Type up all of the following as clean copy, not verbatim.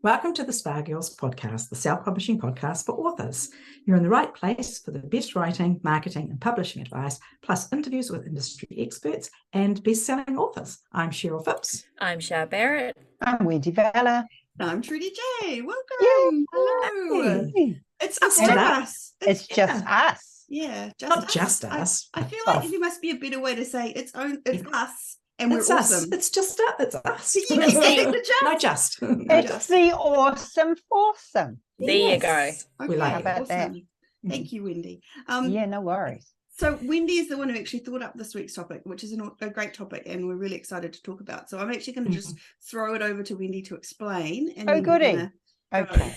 Welcome to the Spa Girls podcast, the self-publishing podcast for authors. You're in the right place for the best writing, marketing, and publishing advice, plus interviews with industry experts and best-selling authors. I'm Cheryl Phipps. I'm Shar Barrett. I'm Wendy Valor. I'm Trudy J. Welcome. Yay. Hello. Hey. It's us. It's just us. Yeah, Not just us. I feel like there must be a better way to say it's us. And we're It's awesome. us. It's just us. It's us. You can say the just. No, just. It's the awesome foursome. There you go. Okay, We like How about awesome. that? Thank you, Wendy. Yeah, no worries. So Wendy is the one who actually thought up this week's topic, which is a great topic, and we're really excited to talk about. So I'm actually going to just throw it over to Wendy to explain. And Oh, then we're goody. gonna Okay.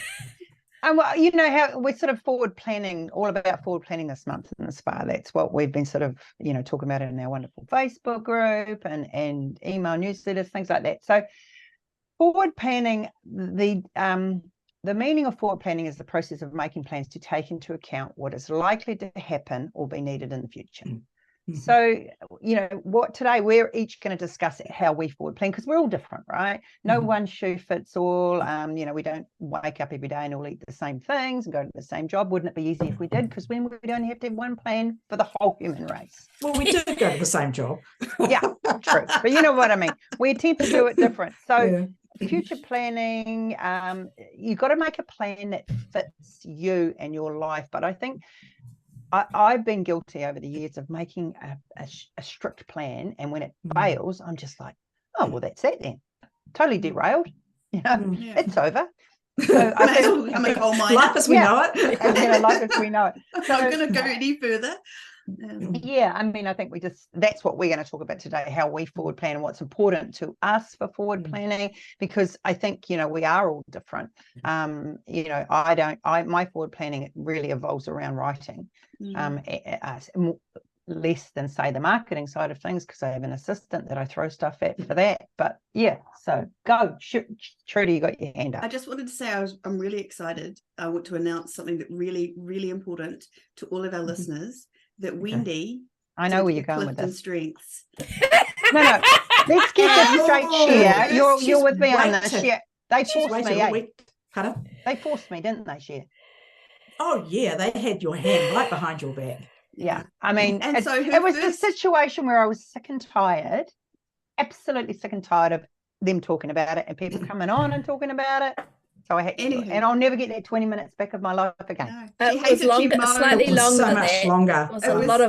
And well, you know how we're sort of forward planning, all about forward planning this month in the spa. That's what we've been sort of, talking about in our wonderful Facebook group and email newsletters, things like that. So forward planning, the meaning of forward planning is the process of making plans to take into account what is likely to happen or be needed in the future. So, what today we're each going to discuss how we forward plan, because we're all different, right? No one shoe fits all. We don't wake up every day and all eat the same things and go to the same job. Wouldn't it be easy if we did? Because then we don't have to have one plan for the whole human race. Well, we do go to the same job. Yeah, true. But you know what I mean? We attempt to do it different. So future planning, you've got to make a plan that fits you and your life. But I think I've been guilty over the years of making a strict plan, and when it fails, I'm just like, oh, well, that's it then. Totally derailed. It's over. So I think I'm a coal miner. Life as we know it. Life as we know it. So, I'm going to go any further. I think that's what we're going to talk about today, how we forward plan and what's important to us for forward planning, because I think, we are all different. My forward planning really evolves around writing, less than say the marketing side of things, because I have an assistant that I throw stuff at for that. But so go, Trudy, you got your hand up. I just wanted to say I'm really excited. I want to announce something that really, really important to all of our listeners. That Wendy, I know where you're going with Clifton this. Strengths. No, let's get this straight. Share. You're with me on this. Share. They forced me. They forced me, didn't they, Share? Oh yeah, they had your hand right behind your back. Yeah, I mean, and so it was the situation where I was sick and tired, absolutely sick and tired of them talking about it and people coming on and talking about it. So I had to do it. And I'll never get that 20 minutes back of my life again. No. It was longer, slightly longer. So much longer.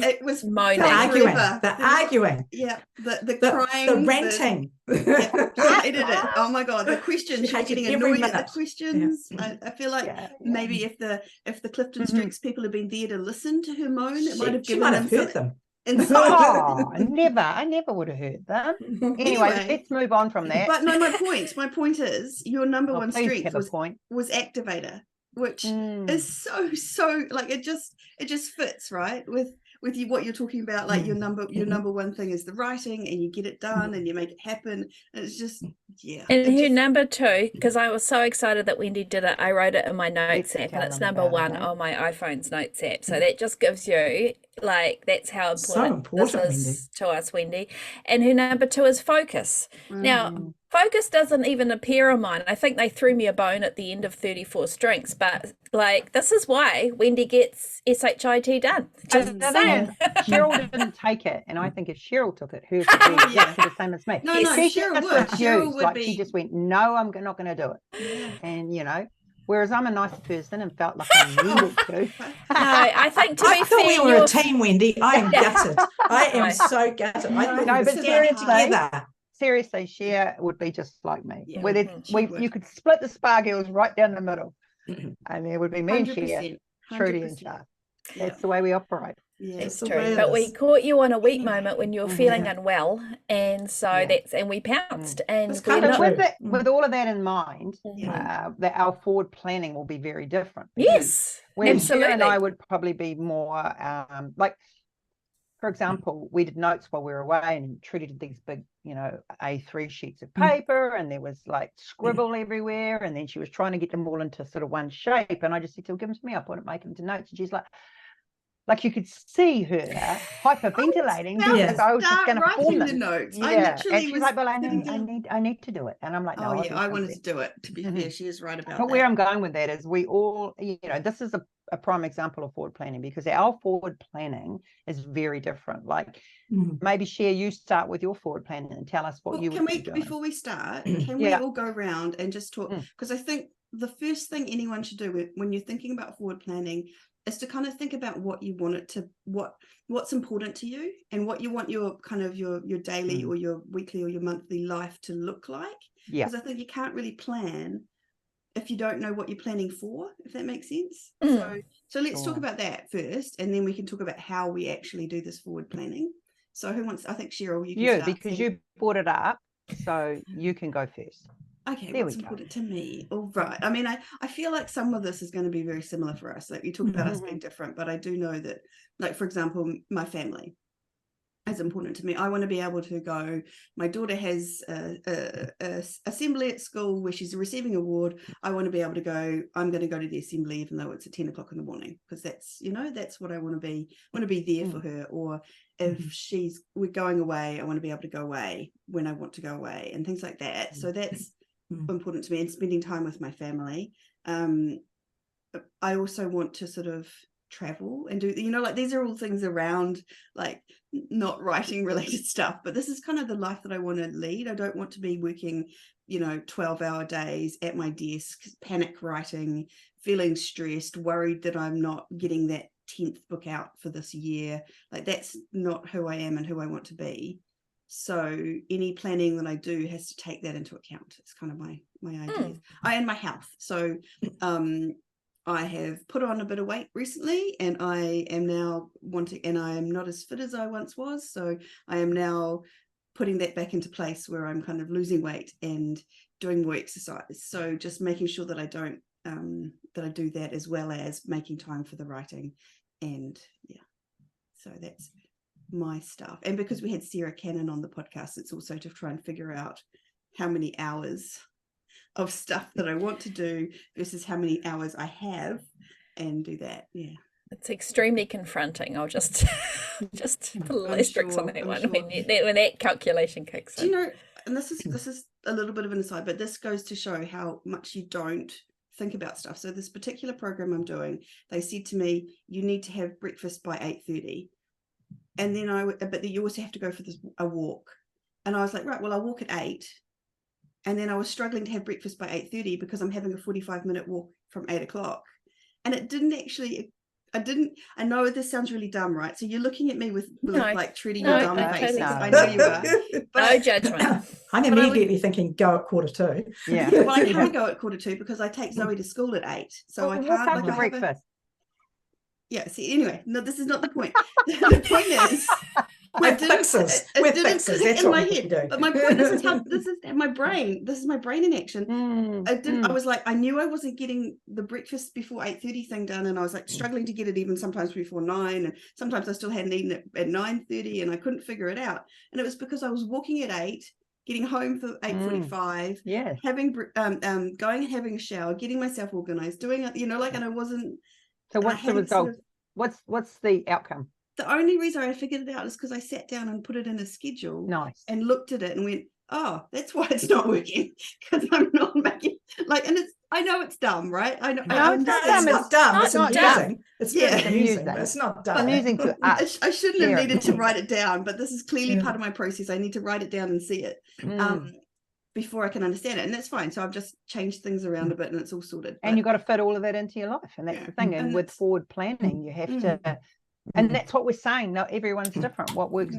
It was moaning. The arguing. Yeah, the crying. The ranting. She hated it. Oh my God, the questions. She was getting annoyed at the questions. Yeah. I feel like maybe if the Clifton Strengths people had been there to listen to her moan, it might have given them hurt them. I never would have heard them. Anyway, let's move on from that. But no, my point is your number one strength was activator, which is so like it just fits right with you, what you're talking about, like your number one thing is the writing, and you get it done and you make it happen, and it's just And your number two, because I was so excited that Wendy did it, I wrote it in my notes app, and it's number one on my iPhone's notes app. So that just gives you that's how important this is to us, Wendy. And her number two is focus. Now, focus doesn't even appear on mine. I think they threw me a bone at the end of 34 Strengths, but this is why Wendy gets SHIT done. Just saying. Cheryl didn't take it, and I think if Cheryl took it, hers would be exactly the same as me. No, Cheryl would be. She just went, no, I'm not going to do it. And whereas I'm a nice person and felt like I needed to. No, I think to be fair, we were a team, Wendy. I am gutted. I am so gutted. Seriously, Cher would be just like me. You could split the Spa Girls right down the middle, and there would be me and Cher, Trudy and Char. That's the way we operate. Yeah, that's true. But we caught you on a weak moment when you were feeling unwell, and so and we pounced. And with all of that in mind, that our forward planning will be very different. Yes, absolutely. Cher and I would probably be more for example, we did notes while we were away, and Trudy did these big, A3 sheets of paper, and there was scribble everywhere, and then she was trying to get them all into sort of one shape, and I just said, give them to me, I'll put it, make them into notes, and she's like, Like you could see her hyperventilating because I was just going to fall the notes. Yeah, and she's like, "Well, I need to do it," and I'm like, "No, I wanted to do it." To be fair, she is right about that. But where I'm going with that is, we all, this is a prime example of forward planning, because our forward planning is very different. Like, maybe Cher, you start with your forward planning and tell us what you would be doing. Before we start, can we all go around and just talk? Because I think the first thing anyone should do when you're thinking about forward planning is to kind of think about what you want it to, what's important to you, and what you want your kind of your daily or your weekly or your monthly life to look like. Because I think you can't really plan if you don't know what you're planning for, if that makes sense. So let's talk about that first, and then we can talk about how we actually do this forward planning. So who wants? I think Cheryl, you can start. Because you brought it up, so you can go first. Okay, what's important to me? All right. I mean, I feel like some of this is going to be very similar for us. Like, you talk about us being different, but I do know that, like, for example, my family is important to me. I want to be able to go. My daughter has a assembly at school where she's receiving an award. I want to be able to go. I'm going to go to the assembly even though it's at 10 o'clock in the morning, because that's that's what I want to be. I want to be there for her. Or if we're going away, I want to be able to go away when I want to go away, and things like that. So that's important to me, and spending time with my family. I also want to sort of travel and do, like, these are all things around, like, not writing related stuff, but this is kind of the life that I want to lead. I don't want to be working 12-hour days at my desk, panic writing, feeling stressed, worried that I'm not getting that 10th book out for this year. Like, that's not who I am and who I want to be. So any planning that I do has to take that into account. It's kind of my ideas. And my health. So I have put on a bit of weight recently, and I am now and I am not as fit as I once was. So I am now putting that back into place, where I'm kind of losing weight and doing more exercise. So just making sure that I don't, that I do that, as well as making time for the writing. And so that's my stuff. And because we had Sarah Cannon on the podcast, it's also to try and figure out how many hours of stuff that I want to do versus how many hours I have, and do that. It's extremely confronting. I'll just put a asterisk on that one when that calculation kicks in. And this is a little bit of an aside, but this goes to show how much you don't think about stuff. So this particular program I'm doing, they said to me, you need to have breakfast by 8:30. And then but you also have to go for a walk. And I was like, right, well, I'll walk at 8. And then I was struggling to have breakfast by 8:30 because I'm having a 45-minute walk from 8 o'clock. And it didn't actually, I know this sounds really dumb, right? So you're looking at me with like treating your dumb faces. No. I know you are. But no judgment. I'm immediately thinking, go at 1:45. Yeah. Well, I can't go at 1:45 because I take Zoe to school at 8. So I can't. After breakfast. See, anyway, no, this is not the point. The point is, with fixes. It didn't click in my head. But my point is this is my brain. This is my brain in action. I was like, I knew I wasn't getting the breakfast before 8:30 thing done, and I was like struggling to get it even sometimes before 9, and sometimes I still hadn't eaten it at 9:30, and I couldn't figure it out. And it was because I was walking at 8, getting home for 8:45, having going and having a shower, getting myself organized, doing it, and I wasn't. So what's the result? What's the outcome? The only reason I figured it out is because I sat down and put it in a schedule. Nice. And looked at it and went, oh, that's why it's not working, because I'm not making and I know it's dumb, right? I know. It's not dumb. It's amusing. It's amusing, but it's not dumb. It's amusing to us. I shouldn't have needed to write it down, but this is clearly part of my process. I need to write it down and see it before I can understand it, and that's fine. So I've just changed things around a bit, and it's all sorted. And you've got to fit all of that into your life, and that's the thing. And with forward planning, you have to, and that's what we're saying. No, everyone's different. What works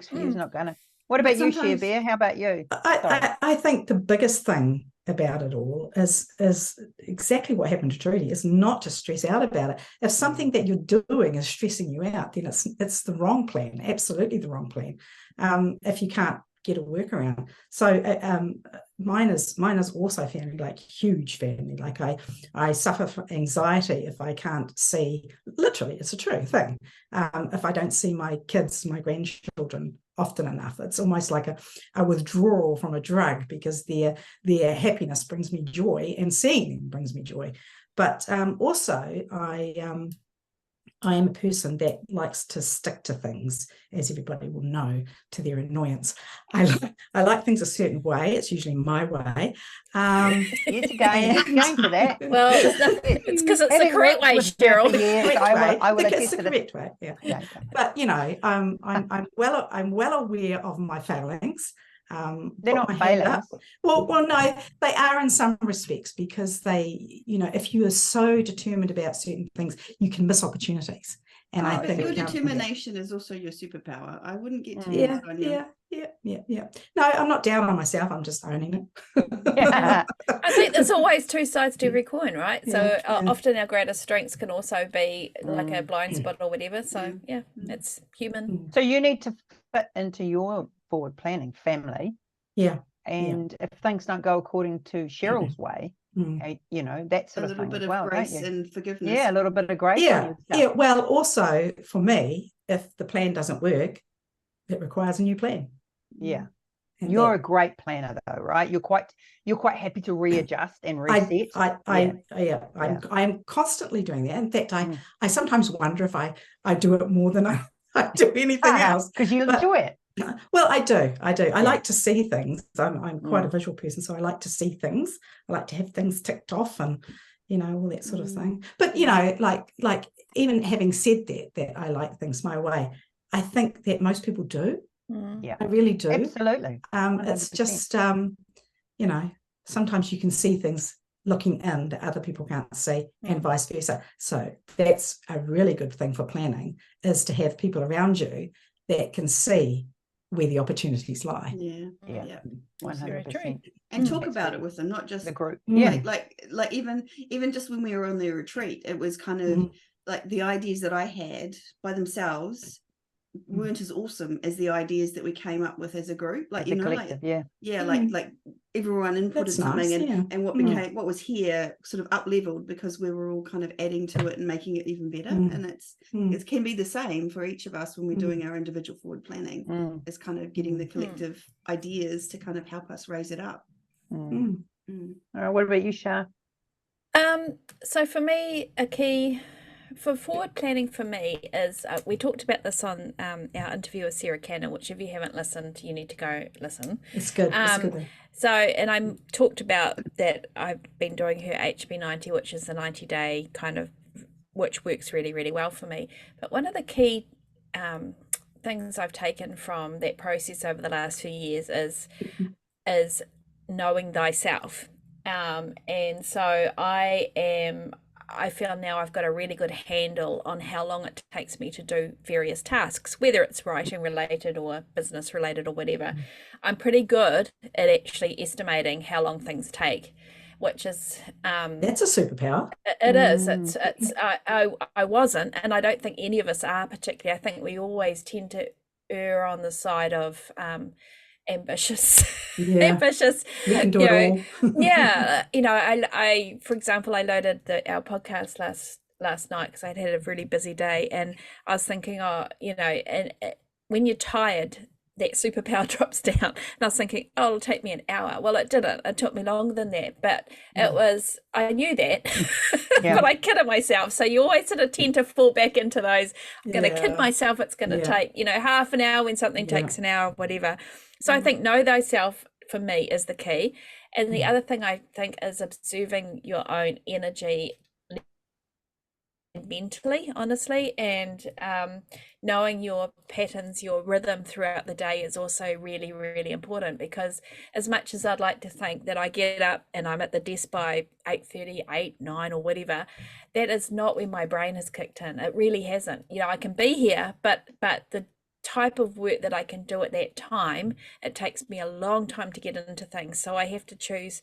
for you is not gonna. What about you, Cher Bear? How about you? I think the biggest thing about it all is exactly what happened to Trudy, is not to stress out about it. If something that you're doing is stressing you out, then it's the wrong plan, absolutely the wrong plan. If you can't get a workaround. So mine is also family, like huge family. Like I suffer from anxiety if I can't see, literally, it's a true thing. If I don't see my kids, my grandchildren often enough, it's almost like a withdrawal from a drug, because their happiness brings me joy, and seeing them brings me joy. But also I am a person that likes to stick to things, as everybody will know, to their annoyance. I like things a certain way. It's usually my way. Yes, again for that. Well, it's because it's the correct way, Cheryl. I will it's the correct way. Yeah. But I'm well aware of my failings. They're not failings. Well, no, they are in some respects, because they, if you are so determined about certain things, you can miss opportunities. And I think your determination is also your superpower. I wouldn't get too yeah, on you. Yeah. No, I'm not down on myself. I'm just owning it. I think there's always two sides to every coin, right? So often our greatest strengths can also be like a blind spot or whatever. So it's human. So you need to fit into your forward planning family. And if things don't go according to Cheryl's way, that sort of thing as well, grace and forgiveness. Yeah, a little bit of grace. Well, also for me, if the plan doesn't work, it requires a new plan. And you're a great planner though, right? You're quite happy to readjust and reset. I'm constantly doing that. In fact, I sometimes wonder if I do it more than I do anything else, because you enjoy it. Well, I do. I like to see things. I'm quite a visual person, so I like to see things. I like to have things ticked off and all that sort of thing. But like even having said that I like things my way, I think that most people do. I really do. Absolutely. 100%. It's just sometimes you can see things looking in that other people can't see, and vice versa. So that's a really good thing for planning, is to have people around you that can see where the opportunities lie. 100%. And talk about it with them, not just the group. Like even just when we were on the retreat, it was kind of like the ideas that I had by themselves weren't as awesome as the ideas that we came up with as a group. Like, collective, like everyone inputted something, nice, and what was here sort of up leveled, because we were all kind of adding to it and making it even better. And it can be the same for each of us when we're doing our individual forward planning. Is kind of getting the collective ideas to kind of help us raise it up. All right, what about you, Shah? So for me, a key for forward planning for me is we talked about this on our interview with Sarah Cannon, which if you haven't listened, you need to go listen. It's good. So, and I talked about that I've been doing her HB90, which is the 90-day kind of, which works really, really well for me. But one of the key things I've taken from that process over the last few years is knowing thyself. And so I feel now I've got a really good handle on how long it takes me to do various tasks, whether it's writing related or business related or whatever. I'm pretty good at actually estimating how long things take, which is that's a superpower. It is. It's I wasn't, and I don't think any of us are particularly. I think we always tend to err on the side of ambitious. Ambitious. You can do it all. I for example, I loaded our podcast last night because I'd had a really busy day, and I was thinking, when you're tired, that superpower drops down, and I was thinking, it'll take me an hour. Well, it didn't. It took me longer than that, but I knew that, but I kidded myself. So you always sort of tend to fall back into those. I'm going to kid myself. It's going to take half an hour when something takes an hour, whatever. So I think know thyself for me is the key. And the other thing I think is observing your own energy mentally, honestly, and knowing your patterns, your rhythm throughout the day is also really, really important, because as much as I'd like to think that I get up and I'm at the desk by 8:30, 8, 9 or whatever, that is not when my brain has kicked in. It really hasn't. I can be here, but the type of work that I can do at that time, it takes me a long time to get into things. So I have to choose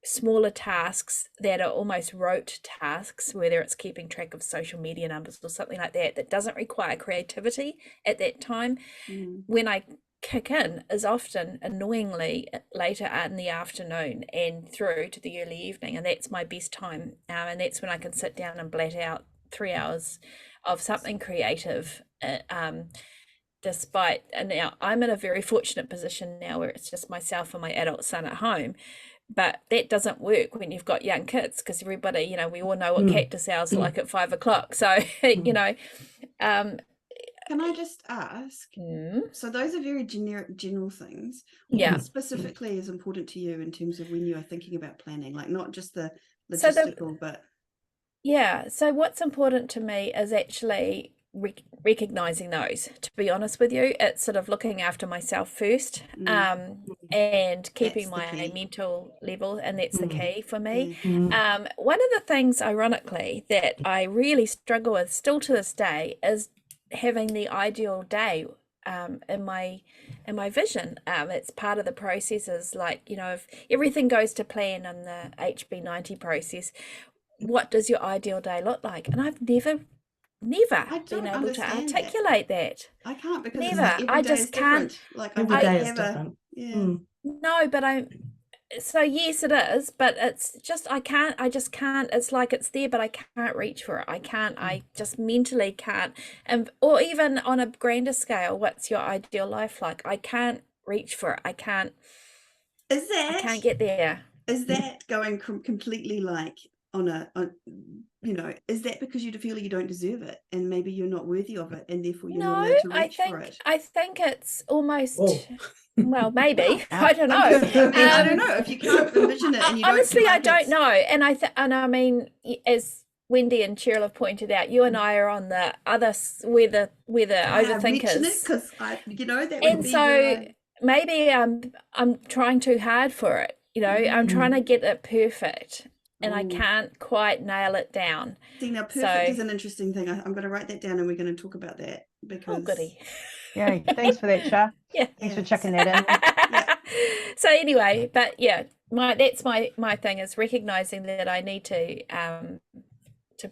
smaller tasks that are almost rote tasks, whether it's keeping track of social media numbers or something like that doesn't require creativity at that time. When I kick in is often annoyingly later in the afternoon and through to the early evening, and that's my best time, and that's when I can sit down and blat out 3 hours of something creative. And now I'm in a very fortunate position now where it's just myself and my adult son at home, but that doesn't work when you've got young kids, because everybody, you know, we all know what cactus hours are like at 5 o'clock. So, you know, can I just ask, so those are very general things. What specifically is important to you in terms of when you are thinking about planning, like not just the logistical, but so what's important to me is actually recognizing those. To be honest with you, it's sort of looking after myself first, and keeping my mental level, and that's the key for me. One of the things, ironically, that I really struggle with still to this day is having the ideal day in my vision. It's part of the process, is like, you know, if everything goes to plan on the HB90 process, what does your ideal day look like? And I've never been able to articulate that. I can't, because never. I just can't. Like every day is different. No, but so yes, it is, but it's just I just can't. It's like it's there, but I can't reach for it. I just mentally can't. And or even on a grander scale, what's your ideal life like? I can't reach for it. I can't get there. Is that going completely like on you know, is that because you feel you don't deserve it and maybe you're not worthy of it and therefore you're not allowed to reach for it? I think it's almost well, maybe. I don't know. I don't know if you can't envision it. And you honestly, I don't know. And I mean, as Wendy and Cheryl have pointed out, you and I are on the other, we're the overthinkers. Because you know, that and so maybe I'm trying too hard for it. You know, I'm trying to get it perfect, and I can't quite nail it down. See, now perfect is an interesting thing. I'm going to write that down, and we're going to talk about that, because goody. Yeah, thanks for that, Char. Thanks for chucking that in. So anyway, but that's my thing, is recognizing that I need to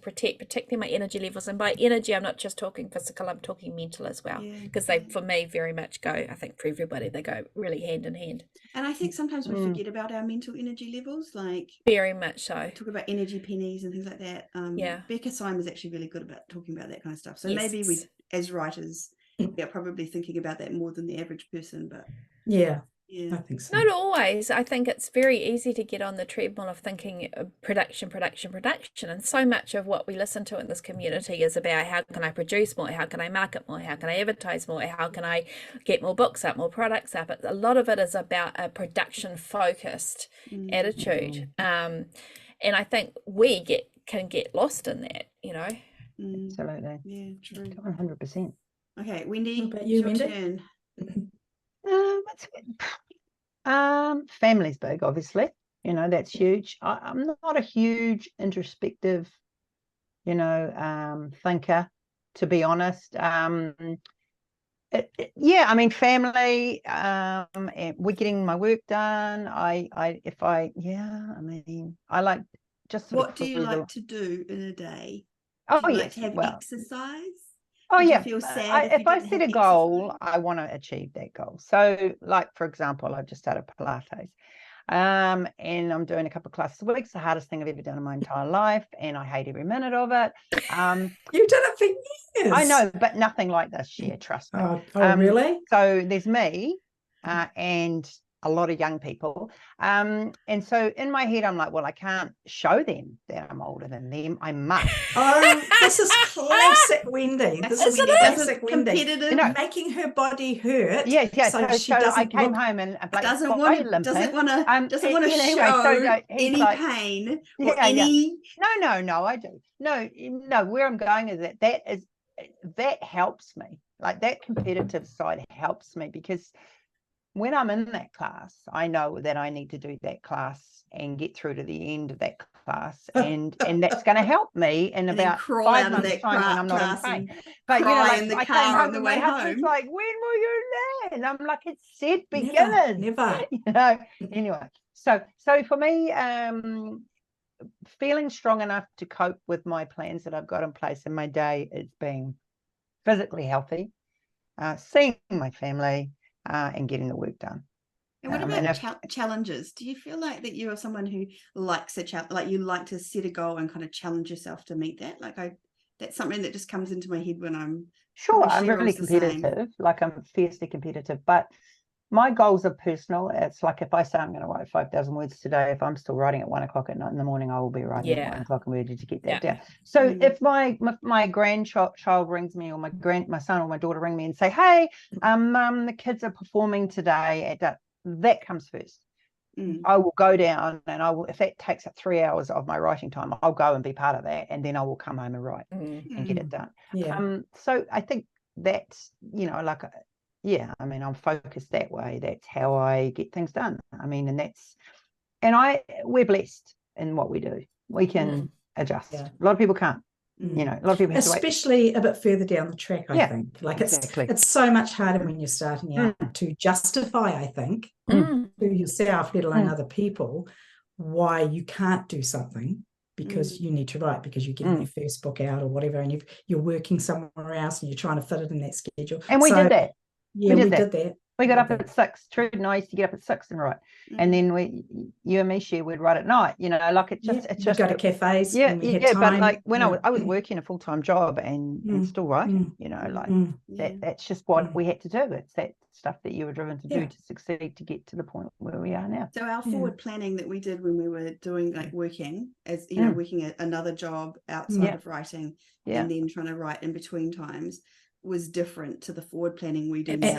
protect particularly my energy levels. And by energy, I'm not just talking physical, I'm talking mental as well, because they, for me, very much go, I think for everybody, they go really hand in hand. And I think sometimes we forget about our mental energy levels, like very much so. Talk about energy pennies and things like that. Becca Syme is actually really good about talking about that kind of stuff. So maybe we, as writers, we are probably thinking about that more than the average person, but I think so. Not always. I think it's very easy to get on the treadmill of thinking production. And so much of what we listen to in this community is about how can I produce more? How can I market more? How can I advertise more? How can I get more books up, more products up? A lot of it is about a production focused attitude. And I think we can get lost in that, you know. Absolutely. Yeah, true. 100%. Okay, Wendy, what about you, your Wendy? turn. Family's big, obviously, you know, that's huge. I'm not a huge introspective, you know, thinker, to be honest. I mean, family, we're getting my work done. I like just what do you like to do in a day? Do you like to have exercise? Feel sad if I set a goal, I want to achieve that goal. So, like, for example, I've just started Pilates, and I'm doing a couple of classes a week. It's the hardest thing I've ever done in my entire life, and I hate every minute of it. You've done it for years. I know, but nothing like this year, trust me. Really? So there's me and a lot of young people. And so in my head, I'm like, well, I can't show them that I'm older than them. I must. This is classic Wendy. This is classic Wendy. You know, making her body hurt. Yeah. So I came home and like, doesn't want to show any pain or any. No, I do. No. Where I'm going is that helps me. Like, that competitive side helps me, because when I'm in that class, I know that I need to do that class and get through to the end of that class, and that's going to help me in about 5 months' time when I'm not in pain. But you know, like, in the I car came home on the and way my husband's home. like, "When will you land?" I'm like, "It said beginners." Never. You know. Anyway, so for me, feeling strong enough to cope with my plans that I've got in place in my day is being physically healthy, seeing my family, and getting the work done. And what about challenges? Do you feel like that you're someone who likes a challenge, like you like to set a goal and kind of challenge yourself to meet that? Like, that's something that just comes into my head when I'm I'm really competitive. Like, I'm fiercely competitive, but My goals are personal. It's like if I say I'm going to write 5,000 words today, if I'm still writing at 1 o'clock at night in the morning, I will be writing at 1 o'clock and ready to get that down. So if my grandchild rings me, or my son or my daughter ring me and say, hey, the kids are performing today, that comes first. I will go down, and I will, if that takes up 3 hours of my writing time, I'll go and be part of that, and then I will come home and write and get it done. So I think that's, like, I mean, I'm focused that way. That's how I get things done. I mean, we're blessed in what we do. We can adjust. A lot of people can't. A lot of people have especially to wait. A bit further down the track. I think, like, it's so much harder when you're starting out to justify, I think, to yourself, let alone other people, why you can't do something because you need to write, because you're getting your first book out or whatever, and you're working somewhere else and you're trying to fit it in that schedule. And we did that. Yeah, we did that. We got up at 6. Trude and I used to get up at 6 and write, and then you and me, we'd write at night. Like it's just go to cafes. But like when I was working a full-time job and still writing, that's just what we had to do. It's that stuff that you were driven to do to succeed, to get to the point where we are now. So our forward planning that we did when we were doing, like, working as working another job outside of writing, and then trying to write in between times, was different to the forward planning we do now.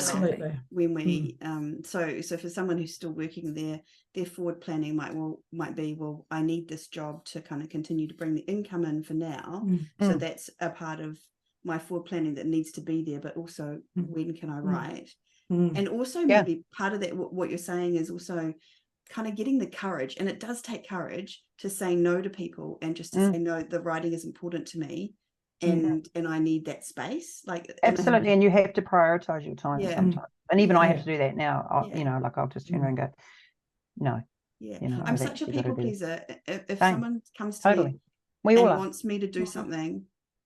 When we so for someone who's still working, their forward planning might be, well, I need this job to kind of continue to bring the income in for now, so that's a part of my forward planning that needs to be there, but also when can I write? And also maybe part of that, what you're saying, is also kind of getting the courage, and it does take courage to say no to people, and just to say, no, the writing is important to me, and I need that space. Like, absolutely. And you have to prioritize your time sometimes, and even I have to do that now. Like, I'll just turn around and go, no. I'm such a people pleaser. If someone comes to me and wants me to do something,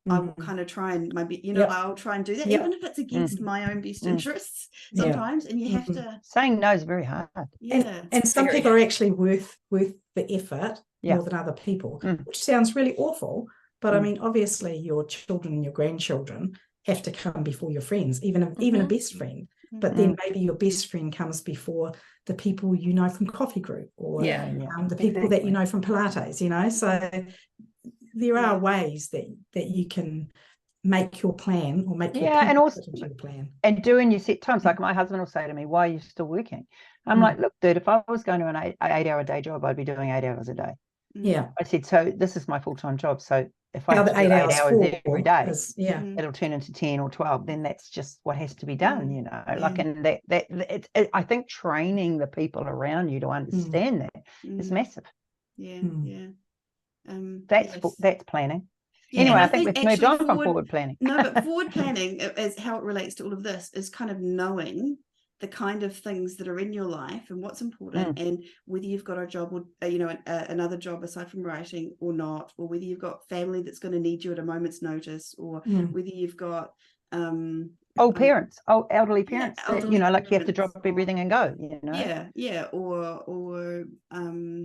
I will kind of try and maybe I'll try and do that, even if it's against my own best interests sometimes. And you have to, saying no is very hard. And some people are actually worth the effort more than other people, which sounds really awful. But I mean, obviously, your children and your grandchildren have to come before your friends, even a best friend. But then maybe your best friend comes before the people you know from coffee group, or the people that you know from Pilates. So there are ways that you can make your plan, or make your and also into your plan. And doing your set times. Like, my husband will say to me, why are you still working? I'm like, look, dude, if I was going to an 8-hour day job, I'd be doing 8 hours a day. I said, so this is my full-time job. So if I have to do 8 hours every day, it'll turn into 10 or 12. Then that's just what has to be done, Like, and I think training the people around you to understand that is massive. That's planning. Anyway, I think we've moved on from forward planning. No, but forward planning, is how it relates to all of this, is kind of knowing the kind of things that are in your life and what's important, and whether you've got a job or another job aside from writing or not, or whether you've got family that's going to need you at a moment's notice, or whether you've got elderly parents, like, you have to drop everything and go, or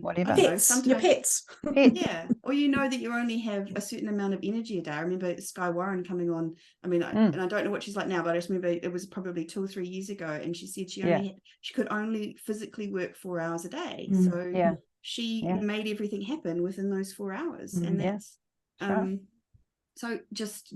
whatever, your pets. or that you only have a certain amount of energy a day. I remember Sky Warren coming on, and I don't know what she's like now, but I just remember it was probably 2 or 3 years ago, and she said she could only physically work 4 hours a day, so she made everything happen within those 4 hours, and that's so just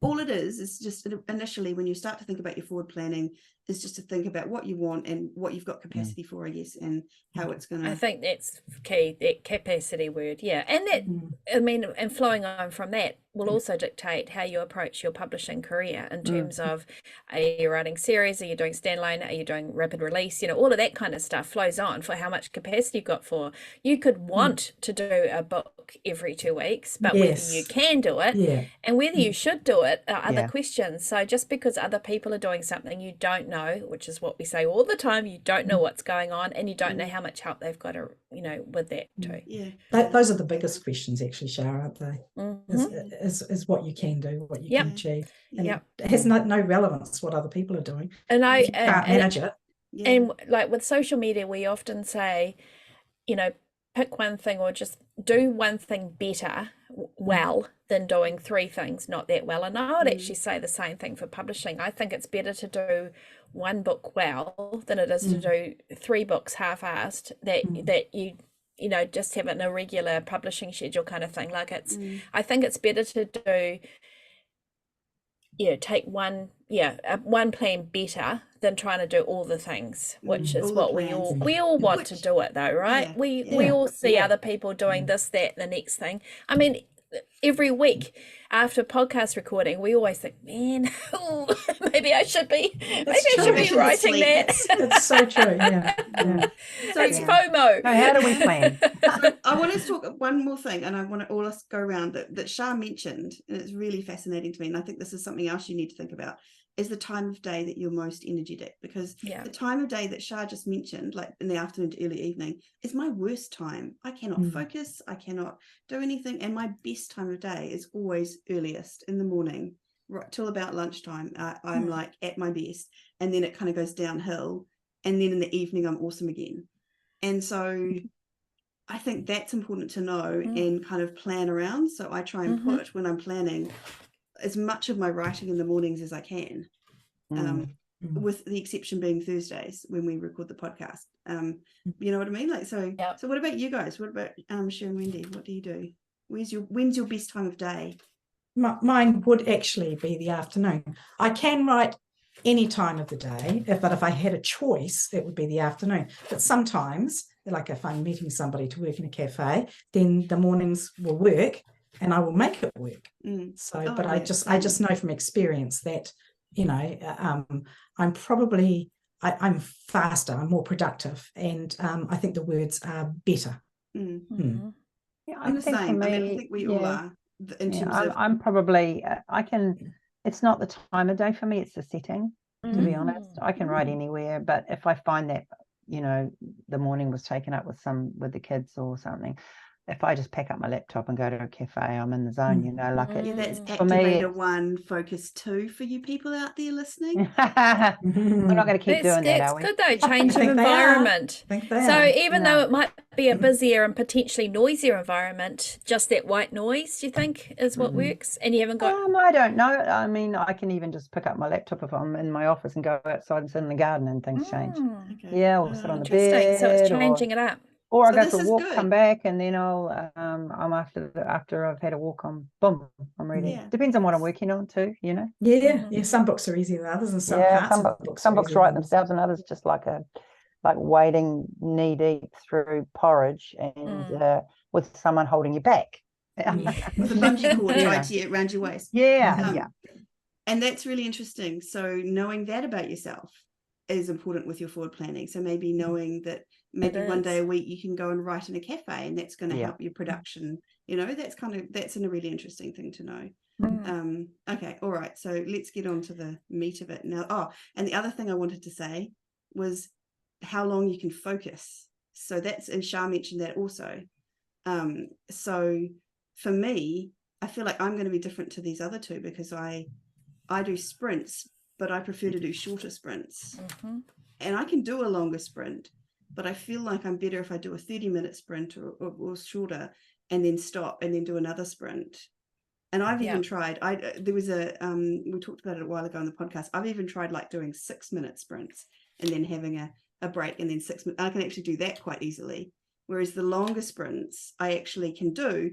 all it is just initially, when you start to think about your forward planning, is just to think about what you want and what you've got capacity for, I guess, and how it's going to... I think that's key, that capacity word, and that, I mean, and flowing on from that will also dictate how you approach your publishing career in terms of, are you writing series, are you doing standalone, are you doing rapid release, all of that kind of stuff flows on for how much capacity you've got for. You could want to do a book every 2 weeks, but whether you can do it and whether you should do it are other questions. So just because other people are doing something you don't know, which is what we say all the time, you don't know what's going on, and you don't know how much help they've got to, with that too. Those are the biggest questions, actually, Shara, aren't they? Is what you can do, what you can achieve, and it has no relevance what other people are doing, and if you can't manage it. And like with social media, we often say, pick one thing or just do one thing better well than doing three things not that well. And I would actually say the same thing for publishing. I think it's better to do one book well than it is to do three books half-assed that you know, just have an irregular publishing schedule kind of thing. Like it's I think it's better to do take one plan better than trying to do all the things, which is what we all want to do it though, right? We all see other people doing this, that, the next thing. I mean, every week after podcast recording, we always think, man, maybe I should be writing that. It's so true. Yeah. So it's FOMO. So how do we plan? I want to talk one more thing, and I want to all us go around that Shah mentioned, and it's really fascinating to me. And I think this is something else you need to think about, is the time of day that you're most energetic, because the time of day that Shah just mentioned, like in the afternoon to early evening, is my worst time. I cannot focus, I cannot do anything, and my best time of day is always earliest in the morning, right till about lunchtime. I'm like at my best, and then it kind of goes downhill, and then in the evening I'm awesome again. And so I think that's important to know and kind of plan around. So I try and put, when I'm planning, as much of my writing in the mornings as I can, with the exception being Thursdays when we record the podcast. You know what I mean? Like, so what about you guys? What about Sharon, Wendy? What do you do? When's your best time of day? Mine would actually be the afternoon. I can write any time of the day, but if I had a choice, it would be the afternoon. But sometimes, like if I'm meeting somebody to work in a cafe, then the mornings will work and I will make it work. But I just know from experience that, you know, I'm probably, I'm faster, I'm more productive, and I think the words are better. Yeah, I'm the same. I mean, I think we all are. In terms of, I'm probably, it's not the time of day for me, it's the setting, to be honest. I can write anywhere, but if I find that, you know, the morning was taken up with the kids or something, if I just pack up my laptop and go to a cafe, I'm in the zone, you know, like it. That's activator 1, focus 2 for you people out there listening. We're not going to keep doing that, are we? That's good though, change of environment. So even though it might be a busier and potentially noisier environment, just that white noise, do you think is what works? And you haven't got... I don't know. I mean, I can even just pick up my laptop if I'm in my office and go outside and sit in the garden and things change. Yeah, or sit on the bed. So it's changing it up. Or I go for a walk, come back, and then I'm after I've had a walk, I'm ready. Depends on what I'm working on too, you know. Yeah. Some books are easier than others, and some books write themselves, and others just like wading knee deep through porridge and with someone holding you back. With a bungee cord tied around your waist. And that's really interesting. So knowing that about yourself is important with your forward planning. So maybe knowing that maybe one day a week you can go and write in a cafe, and that's going to help your production. You know, that's a really interesting thing to know. Okay, all right. So let's get on to the meat of it now. And the other thing I wanted to say was how long you can focus. So that's, and Shah mentioned that also. So for me, I feel like I'm going to be different to these other two, because I do sprints, but I prefer to do shorter sprints. And I can do a longer sprint, but I feel like I'm better if I do a 30-minute sprint or shorter, and then stop and then do another sprint. And I've even tried, there was we talked about it a while ago on the podcast, I've even tried like doing 6-minute sprints and then having a break and then 6 minutes. I can actually do that quite easily. Whereas the longer sprints I actually can do,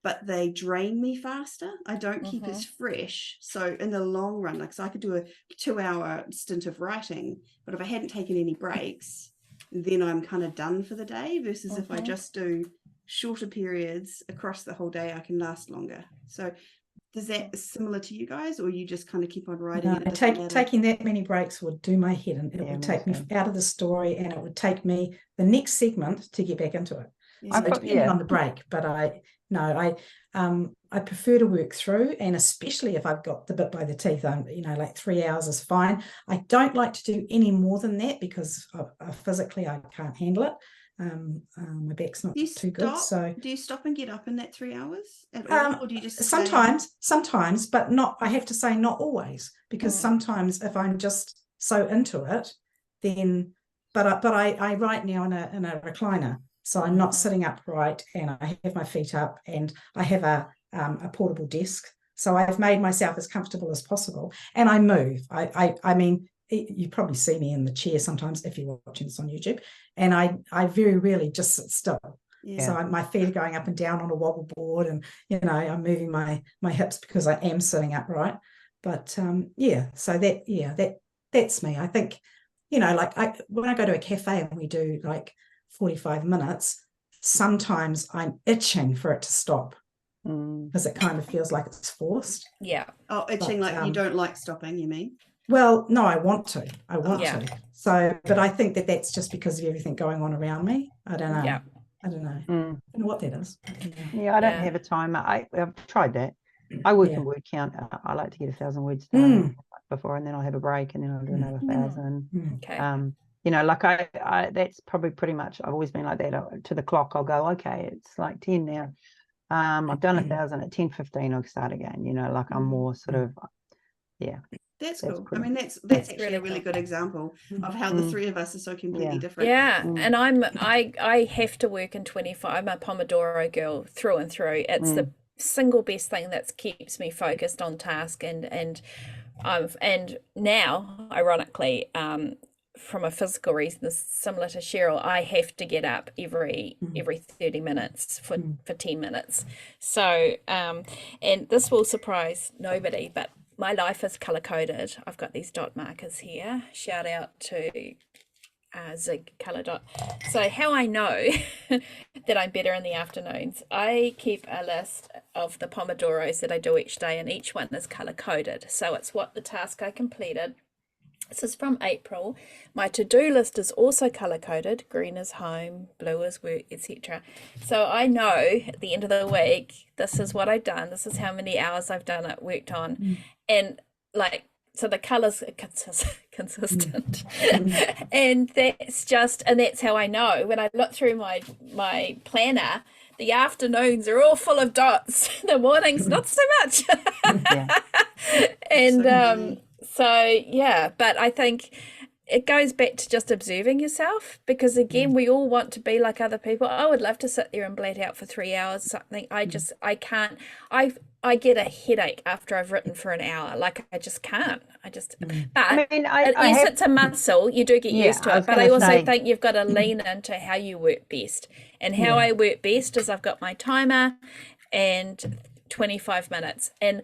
but they drain me faster. I don't keep as fresh. So in the long run, like, so I could do a 2-hour stint of writing, but if I hadn't taken any breaks, then I'm kind of done for the day, versus if I just do shorter periods across the whole day, I can last longer. So is that similar to you guys, or you just kind of keep on writing? No, taking that many breaks would do my head, and it would take me out of the story, and it would take me the next segment to get back into it. So depending on the break, but I prefer to work through, and especially if I've got the bit by the teeth, like 3 hours is fine. I don't like to do any more than that, because physically I can't handle it. My back's not too good. So do you stop and get up in that 3 hours at all, or do you just sometimes, but not, I have to say, not always, because sometimes if I'm just so into it, then but I write now in a recliner. So I'm not sitting upright, and I have my feet up, and I have a portable desk. So I've made myself as comfortable as possible, and I move. I mean, you probably see me in the chair sometimes if you're watching this on YouTube, and I very rarely just sit still. Yeah. So my feet are going up and down on a wobble board, and I'm moving my hips because I am sitting upright. But so that's me. I think, like when I go to a cafe and we do like 45 minutes, sometimes I'm itching for it to stop because it kind of feels like it's forced. Yeah. Oh, itching, like you don't like stopping, you mean? Well, no, I want to. To. So, but I think that's just because of everything going on around me. I don't know. Yeah. I don't know. I don't know what that is. Yeah, I don't have a timer. I've tried that. I work in word count. I like to get 1,000 words done before, and then I'll have a break, and then I'll do another 1,000. Okay. Like I that's probably pretty much. I've always been like that. To the clock, I'll go, okay, it's like 10 now. I've done 1,000 at 10:15. I'll start again. Like I'm more sort of, That's cool. I mean, that's actually a really good example of how the three of us are so completely different. Yeah, and I have to work in 25. I'm a Pomodoro girl through and through. It's the single best thing that keeps me focused on task, and now, ironically, from a physical reason, similar to Cheryl, I have to get up every 30 minutes for 10 minutes. So, and this will surprise nobody, but my life is color-coded. I've got these dot markers here. Shout out to Zig Color Dot. So how I know that I'm better in the afternoons, I keep a list of the Pomodoros that I do each day, and each one is color-coded. So it's what the task I completed. This is from April. My to-do list is also color-coded. Green is home, blue is work, etc. So I know at the end of the week, this is what I've done. This is how many hours I've done it, worked on. And so the colors are consistent. And that's how I know. When I look through my planner, the afternoons are all full of dots. The mornings, not so much. And but I think it goes back to just observing yourself, because again, we all want to be like other people. I would love to sit there and blate out for 3 hours or something. I can't. I get a headache after I've written for an hour. Like I just can't. But it's a muscle. You do get used to it. But I also think you've got to lean into how you work best. And how I work best is I've got my timer and 25 minutes. And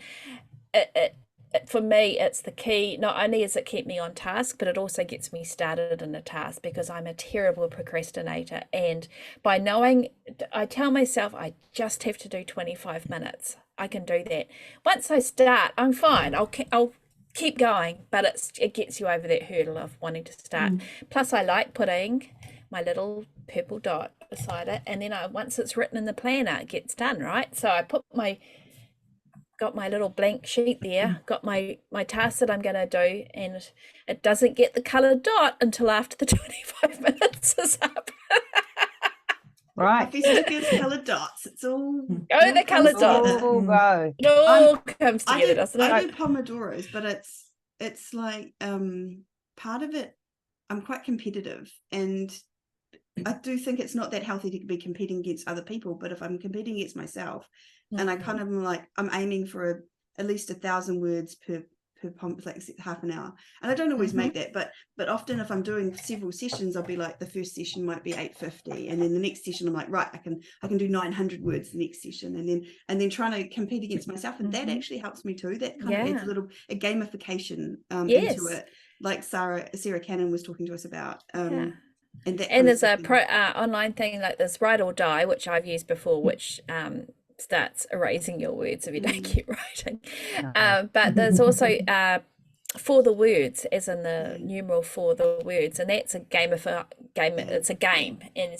for me, it's the key. Not only does it keep me on task, but it also gets me started in a task, because I'm a terrible procrastinator. And by knowing, I tell myself I just have to do 25 minutes. I can do that. Once I start, I'm fine. I'll keep going, but it gets you over that hurdle of wanting to start. Plus, I like putting my little purple dot beside it, and then once it's written in the planner, it gets done, right? So I got my little blank sheet there, got my task that I'm going to do, and it doesn't get the coloured dot until after the 25 minutes is up. Right. Coffee stickers, coloured dots. It's all the coloured dots. It all comes together, doesn't it? I do Pomodoros, but it's like part of it, I'm quite competitive, and I do think it's not that healthy to be competing against other people. But if I'm competing against myself, and I kind of am like, I'm aiming for at least 1,000 words per like half an hour, and I don't always make that, but often if I'm doing several sessions, I'll be like, the first session might be 850, and then the next session I'm like, right, I can do 900 words the next session, and then trying to compete against myself, and that actually helps me too. That kind of adds a gamification into it, like Sarah Cannon was talking to us about. And there's a online thing like this, Write or Die, which I've used before, which starts erasing your words if you don't keep writing. But there's also for the words, as in the numeral for the words, and that's a game. It's a game, and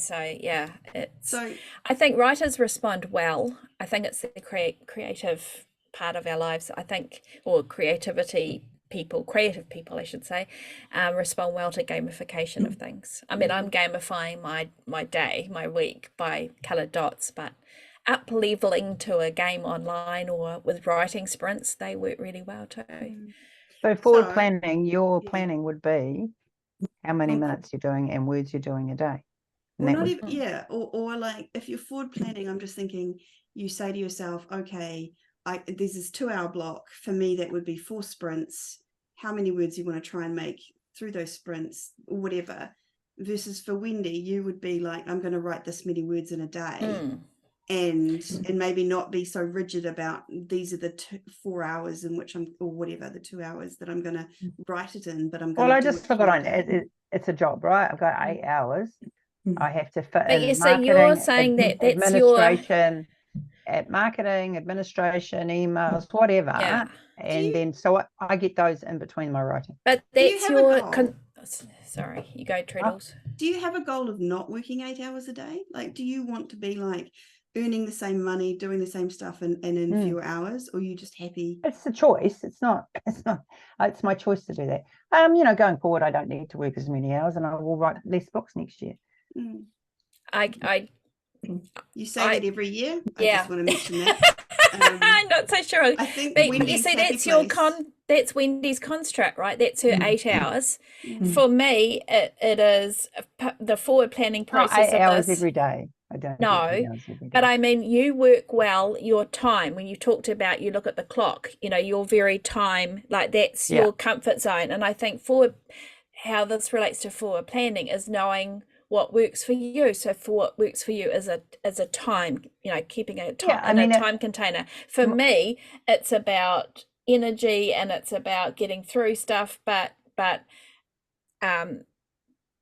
I think writers respond well. I think it's the creative part of our lives. I think, or creative people, I should say, respond well to gamification of things. I mean, I'm gamifying my day, my week by coloured dots, but up leveling to a game online or with writing sprints, they work really well too. So forward planning, your planning would be how many minutes you're doing and words you're doing a day. Or not even, yeah, or like if you're forward planning, I'm just thinking, you say to yourself, okay, there's this 2-hour block. For me, that would be 4 sprints. How many words you want to try and make through those sprints or whatever. Versus for Wendy, you would be like, I'm going to write this many words in a day. And maybe not be so rigid about these are the 4 hours in which or whatever, the 2 hours that I'm going to write it in, but I'm going to I just forgot on it. It's a job, right? I've got 8 hours. I have to fit in so marketing, you're saying that's administration, marketing, administration, emails, whatever. And then so I get those in between my writing. But that's your sorry, you go, Treadles. Do you have a goal of not working 8 hours a day? Like, do you want to be like earning the same money, doing the same stuff and in fewer hours, or are you just happy? It's a choice. It's my choice to do that. Going forward, I don't need to work as many hours, and I will write less books next year. You say that every year. I just want to mention that. I'm not so sure. I think but you see, that's Wendy's construct, right? That's her 8 hours. For me, it is the forward planning process. 8 hours every day. I don't know. But I mean, you work well your time. When you talked about, you look at the clock, you're very time, like that's your comfort zone. And I think how this relates to forward planning is knowing what works for you. So for what works for you is a time, keeping a time in a time container. For me, it's about energy and it's about getting through stuff, but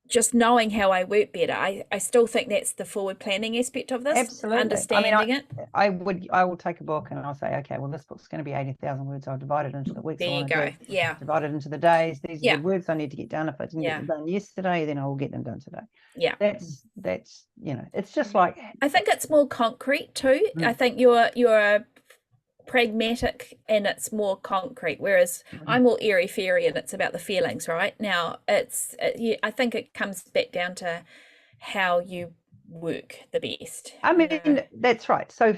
just knowing how I work better. I still think that's the forward planning aspect of this. Absolutely. Understanding it. I will take a book and I'll say, okay, well, this book's going to be 80,000 words. I'll divide it into the weeks. There you go. Divide it into the days. These are the words I need to get done. If I didn't get them done yesterday, then I will get them done today. Yeah. That's it's just like, I think it's more concrete too. I think you're pragmatic and it's more concrete, whereas I'm more airy fairy and it's about the feelings. Right now, I think it comes back down to how you work the best. I mean, that's right. So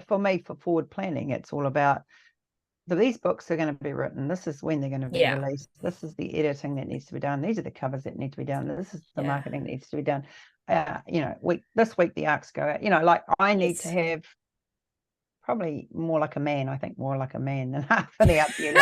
for me, for forward planning, it's all about these books are going to be written. This is when they're going to be released. This is the editing that needs to be done. These are the covers that need to be done. This is the marketing that needs to be done. This week the arcs go out. Like I need to have probably more like a man. I think more like a man than half of the up here.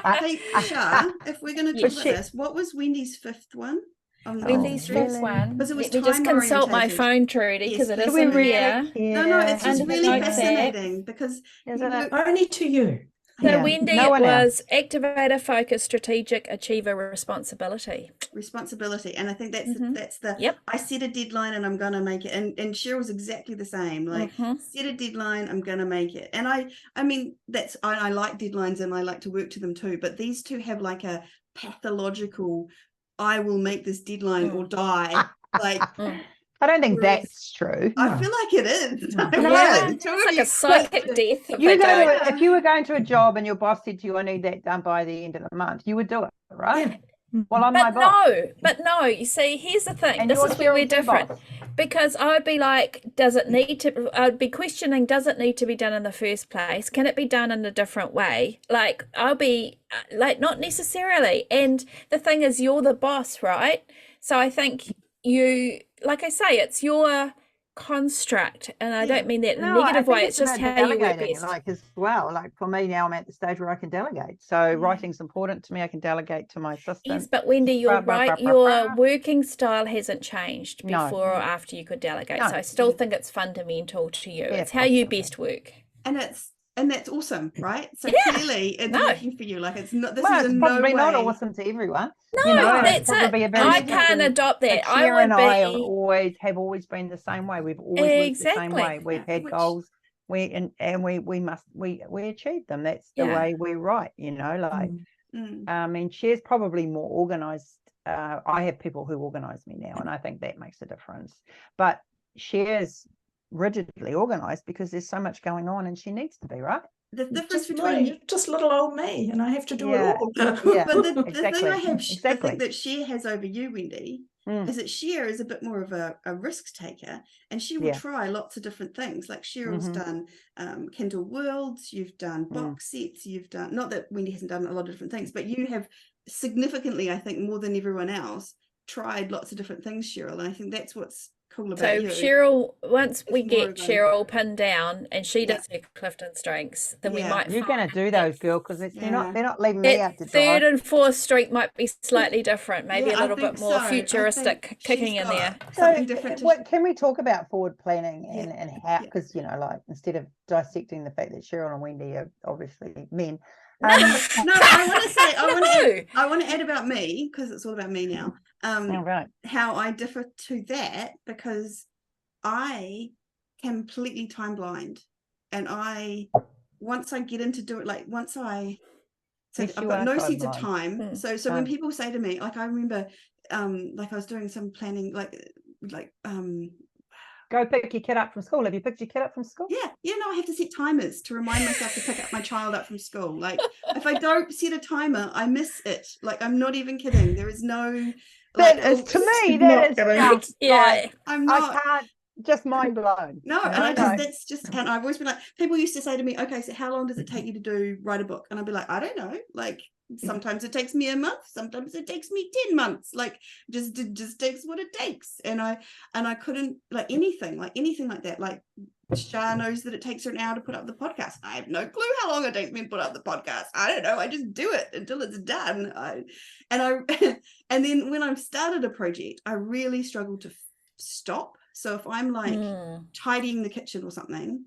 Hey, Shah, if we're going to talk about this, what was Wendy's 5th one? Wendy's 5th one. Because it was Let me just consult my phone, Trudy, because it is in here. No, it's just really fascinating because only to you. So Wendy was activator, focus, strategic, achiever, responsibility. And I think that's the I set a deadline and I'm gonna make it. And Cheryl's exactly the same. Like set a deadline, I'm gonna make it. And I mean I like deadlines and I like to work to them too, but these two have like a pathological I will make this deadline or die. Like I don't think that's true. I feel like it is. It's like a psychic death. If you were going to a job and your boss said to you, I need that done by the end of the month, you would do it, right? Well, I'm my boss. No, you see, here's the thing. This is where we're different. Because I would be like, I'd be questioning, does it need to be done in the first place? Can it be done in a different way? Like, I'll be like, not necessarily. And the thing is, you're the boss, right? So I think like I say, it's your construct, and I don't mean that in a negative way. It's just how you work best. Like as well, like for me now, I'm at the stage where I can delegate. So writing's important to me. I can delegate to my assistant. Yes, but Wendy, you're right. Your working style hasn't changed before or after you could delegate. So I still think it's fundamental to you. It's how you best work. And that's awesome, right? So clearly it's working for you. Like it's not. This is probably not awesome to everyone. No, that's it. I can't adopt that. I have always been the same way. We've always worked the same way. We've had goals. We achieve them. That's the way we write. I mean, Cher's probably more organized. I have people who organize me now, and I think that makes a difference. But Cher's rigidly organized because there's so much going on and she needs to be, right? The difference between just little old me and I have to do it all. But the thing I think that Cher has over you, Wendy, is that Cher is a bit more of a risk taker and she will try lots of different things. Like Cheryl's done Kindle Worlds, you've done box sets, you've done, not that Wendy hasn't done a lot of different things, but you have significantly, I think more than everyone else, tried lots of different things, Cheryl. And I think that's what's cool So about you. Cheryl, once we It's more get of a- Cheryl pinned down and she Yeah. does her Clifton Strengths, then we Yeah. might You're find going to do those, girl, because they're Yeah. not leaving me out that to dry. third and fourth streak might be slightly different, maybe Yeah, a I little think bit more so. I futuristic think kicking she's in there. got So, something different to what can we talk about forward planning Yeah. and how? Yeah. Because like instead of dissecting the fact that Cheryl and Wendy are obviously men. No, No, I want to say, No. I want to add about me, because it's all about me now. All right. How I differ to that, because I completely time blind, and once I get into do it, like once I so Yes, I've you got are no time sense of blind. time. So when people say to me, like I remember like I was doing some planning, like Go pick your kid up from school. Have you picked your kid up from school? yeah, no, I have to set timers to remind myself to pick up my child up from school. Like if I don't set a timer, I miss it. Like I'm not even kidding. There is no like That is, to me, not that is kidding. just Yeah. like, I'm not. I can't, just mind blown. No, and I know. that's just, and I've always been like, people used to say to me, okay, so how long does it take you to write a book? And I'd be like, I don't know. Like sometimes it takes me a month, sometimes it takes me 10 months. Like it just takes what it takes. And I couldn't like anything like that. Like Shah knows that it takes her an hour to put up the podcast. I have no clue how long it takes me to put up the podcast. I don't know. I just do it until it's done. And then when I've started a project, I really struggle to stop. So if I'm like tidying the kitchen or something,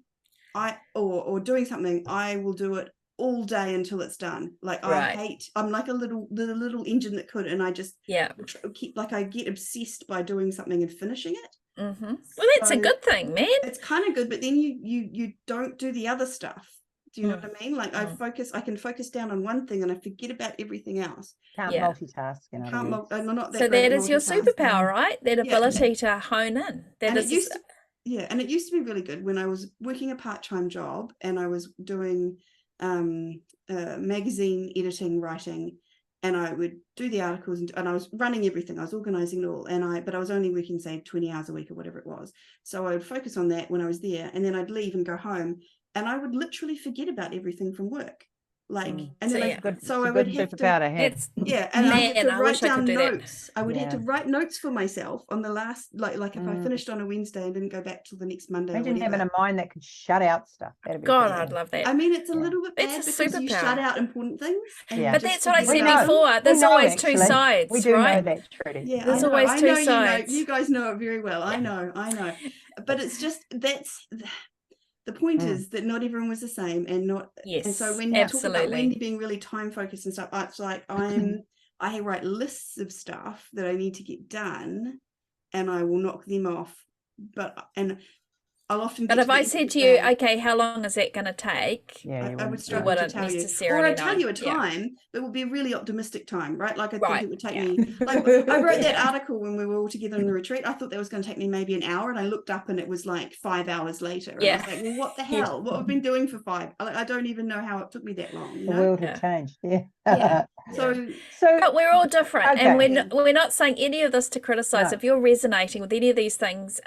or doing something, I will do it all day until it's done. Like I'm like a little engine that could, and I just keep like I get obsessed by doing something and finishing it. Well, that's a good thing, man. It's kind of good, but then you don't do the other stuff. Do you know what I mean? Like I can focus down on one thing and I forget about everything else. Can't multitask. I'm not that so great that at is your multitasking. superpower, right? That ability to hone in. And it used to be really good when I was working a part-time job and I was doing magazine editing, writing, and I would do the articles and I was running everything. I was organizing it all, but I was only working say 20 hours a week or whatever it was. So I would focus on that when I was there, and then I'd leave and go home, and I would literally forget about everything from work. Like, and then I would have to, and I had to write down notes. I would have to write notes for myself on the last, like if I finished on a Wednesday and didn't go back till the next Monday. Imagine having a mind that could shut out stuff. God, I'd love that. I mean, it's a little bit bad because you shut out important things. But that's what I said before. There's always two sides, we do right? know that, Trudy. Yeah, there's always two sides. You guys know it very well. I know. But it's just the point is that not everyone was the same, and so when you talk about Wendy being really time focused and stuff, it's like I write lists of stuff that I need to get done, and I will knock them off. And I'll often. But if I said to you, okay, how long is that going to take? Yeah, I would struggle to tell you. Or I'd tell you a time that would be a really optimistic time, right? Like I think it would take me. Like I wrote that article when we were all together in the retreat. I thought that was going to take me maybe an hour, and I looked up and it was like 5 hours later. And I was like, well, what the hell? What have I been doing for 5? I don't even know how it took me that long. The world had changed. So but we're all different, and we're not saying any of this to criticize. If you're resonating with any of these things,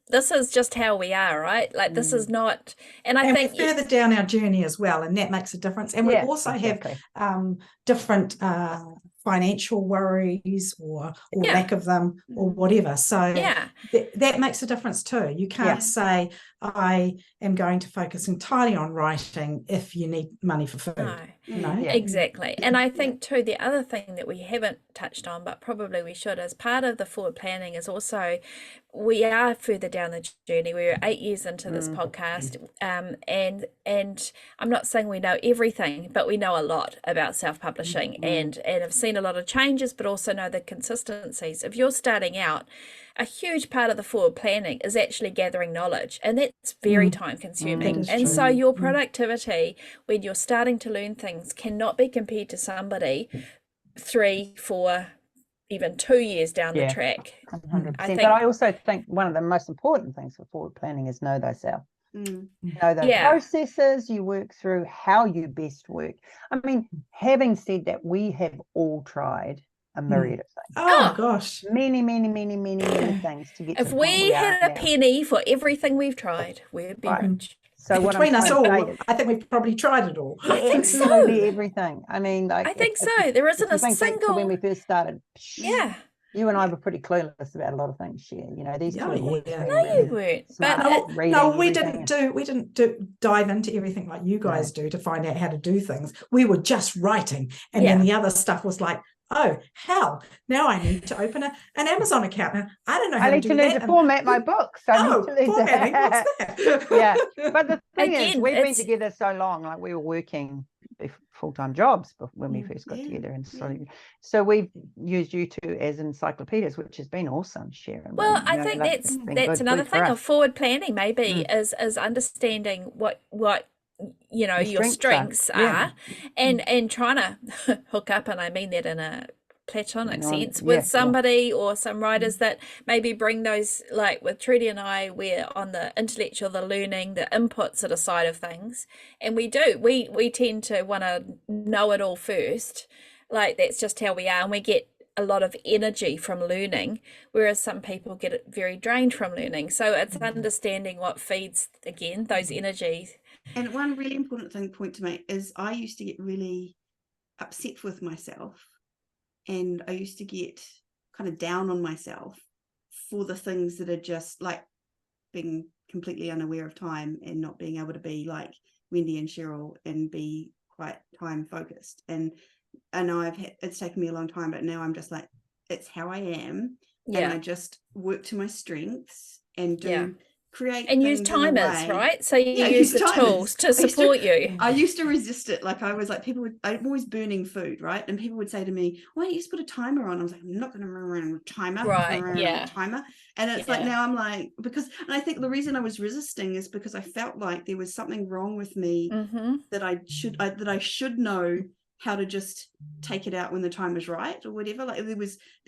this is just how we are, right? Like this is not, and I think we're further down our journey as well, and that makes a difference. And we also have different financial worries or lack of them or whatever. So that makes a difference too. You can't say I am going to focus entirely on writing if you need money for food. No. Exactly. And I think too, the other thing that we haven't touched on, but probably we should, as part of the forward planning, is also we are further down the journey. We're 8 years into this podcast, and I'm not saying we know everything, but we know a lot about self-publishing and have seen a lot of changes, but also know the consistencies. If you're starting out, a huge part of the forward planning is actually gathering knowledge, and that's very time consuming. And so your productivity when you're starting to learn things cannot be compared to somebody 3, 4, even 2 years down the track. 100%. But I also think one of the most important things for forward planning is know thyself. Know the processes you work through, how you best work. I mean, having said that, we have all tried a myriad of things. Oh gosh, many things to get. If we had a penny for everything we've tried, we'd be rich. So between us all, I think we've probably tried it all. I think so. Everything. I mean, like I think so. There isn't a single. When we first started. Yeah. You and I were pretty clueless about a lot of things, these two have always been No, you weren't. smart But at we didn't dive into everything like you guys do to find out how to do things. We were just writing, and then the other stuff was like, oh hell, now I need to open an Amazon account. Now I don't know how I need to learn to format my books. Formatting, what's that? Yeah, but the thing is, Again, we've been together so long, like we were working full-time jobs when we first got together, and so we've used you two as encyclopedias, which has been awesome, Sharon. Well, I think that's another thing of forward planning, maybe, is understanding what your strengths are, and trying to hook up, and I mean that in a platonic sense, with somebody or some writers that maybe bring those, like with Trudy and I, we're on the intellectual, the learning, the input sort of side of things, and we tend to want to know it all first. Like, that's just how we are, and we get a lot of energy from learning, whereas some people get very drained from learning. So it's understanding what feeds, again, those energies. And one really important point to make is I used to get really upset with myself, and I used to get kind of down on myself for the things that are just like being completely unaware of time and not being able to be like Wendy and Cheryl and be quite time focused. And I know it's taken me a long time, but now I'm just like, it's how I am. And I just work to my strengths and create and use timers, right? So you use the tools to support you. I used to resist it. Like, I was like, I'm always burning food, right? And people would say to me, why don't you just put a timer on? I was like, I'm not going to run a timer. Timer. And it's like, now I'm like, and I think the reason I was resisting is because I felt like there was something wrong with me, that I should know how to just take it out when the time is right or whatever. Like, there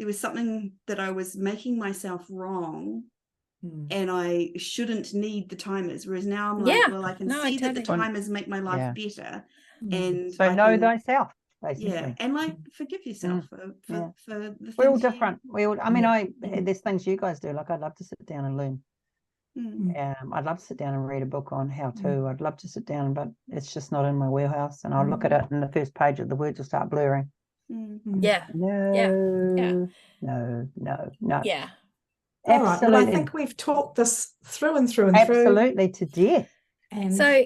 was something that I was making myself wrong, and I shouldn't need the timers. Whereas now I'm like, well, I can see that the timers make my life better. And so know thyself, basically. Yeah, and like, forgive yourself for the things. We're all different. There's things you guys do. Like, I'd love to sit down and learn. I'd love to sit down and read a book on how to. I'd love to sit down, but it's just not in my wheelhouse. And I'll look at it, and the first page of the words will start blurring. No. Yeah. All right. Well, I think we've talked this through and through. Absolutely, to death. And so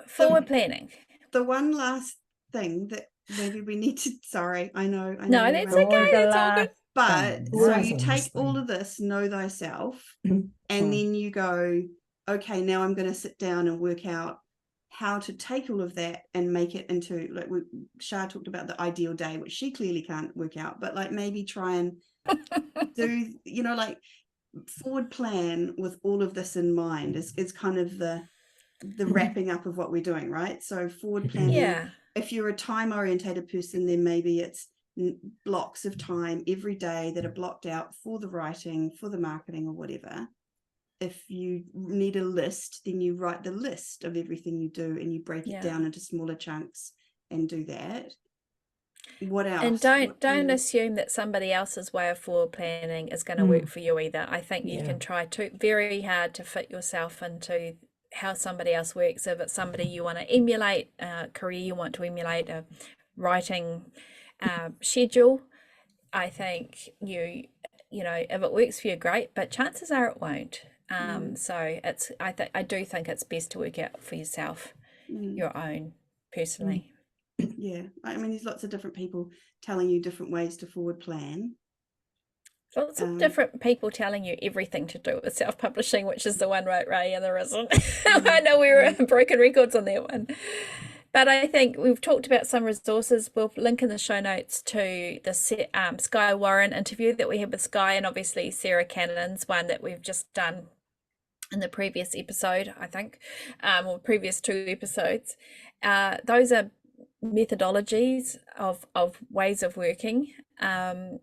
forward planning. The one last thing that maybe we need to. Sorry, I know. No, that's okay. That's all good. But so you take all of this, know thyself, and then you go, okay, now I'm going to sit down and work out how to take all of that and make it into, like, Shah talked about the ideal day, which she clearly can't work out, but like maybe try and do, like, forward plan with all of this in mind is kind of the wrapping up of what we're doing, right? So forward planning, if you're a time orientated person, then maybe it's blocks of time every day that are blocked out for the writing, for the marketing, or whatever. If you need a list, then you write the list of everything you do, and you break it down into smaller chunks and do that. What else? And don't assume that somebody else's way of forward planning is going to work for you either. I think you can try very hard to fit yourself into how somebody else works. If it's somebody you want to emulate, a career you want to emulate, a writing schedule, I think if it works for you, great, but chances are it won't. So I do think it's best to work out for yourself, your own, personally. Yeah, I mean, there's lots of different people telling you different ways to forward plan. Lots of different people telling you everything to do with self-publishing, which is the one right, Ray, and there isn't. I know we were broken records on that one. But I think we've talked about some resources. We'll link in the show notes to the Skye Warren interview that we had with Skye, and obviously Sarah Cannon's one that we've just done in the previous episode, I think, or previous 2 episodes. Those are methodologies of ways of working, and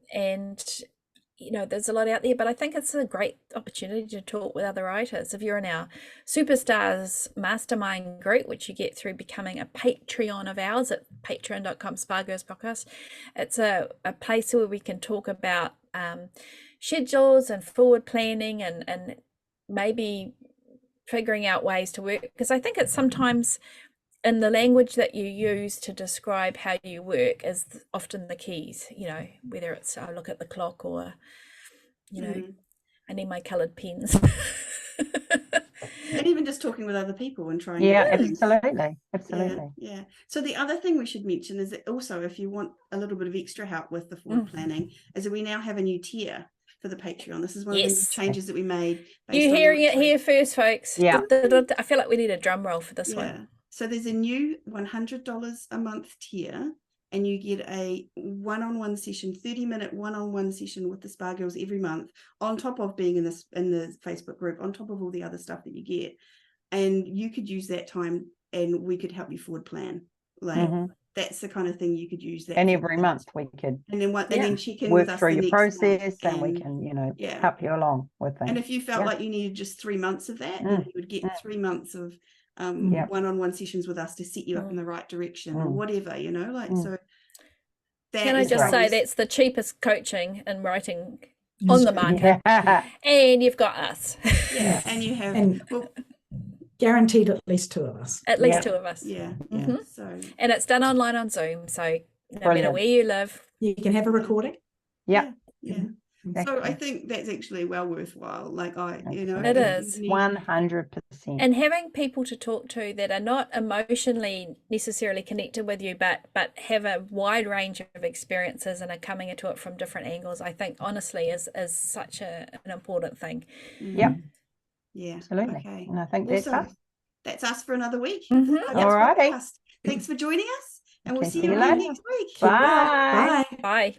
there's a lot out there, but I think it's a great opportunity to talk with other writers. If you're in our Superstars Mastermind group, which you get through becoming a Patreon of ours at patreon.com/SpaGirls Podcast, it's a place where we can talk about schedules and forward planning and maybe figuring out ways to work, because I think it's sometimes and the language that you use to describe how you work is often the keys, you know, whether it's I look at the clock or, you know, I need my coloured pens. And even just talking with other people and trying. Absolutely. Yeah. So the other thing we should mention is that also, if you want a little bit of extra help with the forward planning, is that we now have a new tier for the Patreon. This is one of the changes that we made. You're hearing it here first, folks. Yeah. I feel like we need a drum roll for this one. So there's a new $100 a month tier, and you get a one-on-one session, 30-minute one-on-one session with the Spa Girls every month, on top of being in the Facebook group, on top of all the other stuff that you get. And you could use that time, and we could help you forward plan. Like that's the kind of thing you could use that. And every month we could, and then check in work with us through the your next process, month, and we can, you know, help you along with things. And if you felt like you needed just 3 months of that, then you would get 3 months of one-on-one sessions with us to set you up in the right direction or whatever, you know, like so. Can I just say that's the cheapest coaching and writing on the market, and you've got us. And you have guaranteed at least 2 of us. At least 2 of us. So, and it's done online on Zoom, so no matter where you live, you can have a recording. So I think that's actually well worthwhile. Like you know, it is 100%. And having people to talk to that are not emotionally necessarily connected with you, but have a wide range of experiences and are coming into it from different angles, I think honestly is such an important thing. Yeah, absolutely. Okay. And I think that's us for another week. All righty. Thanks for joining us, and we'll see you later next week. Bye. Bye.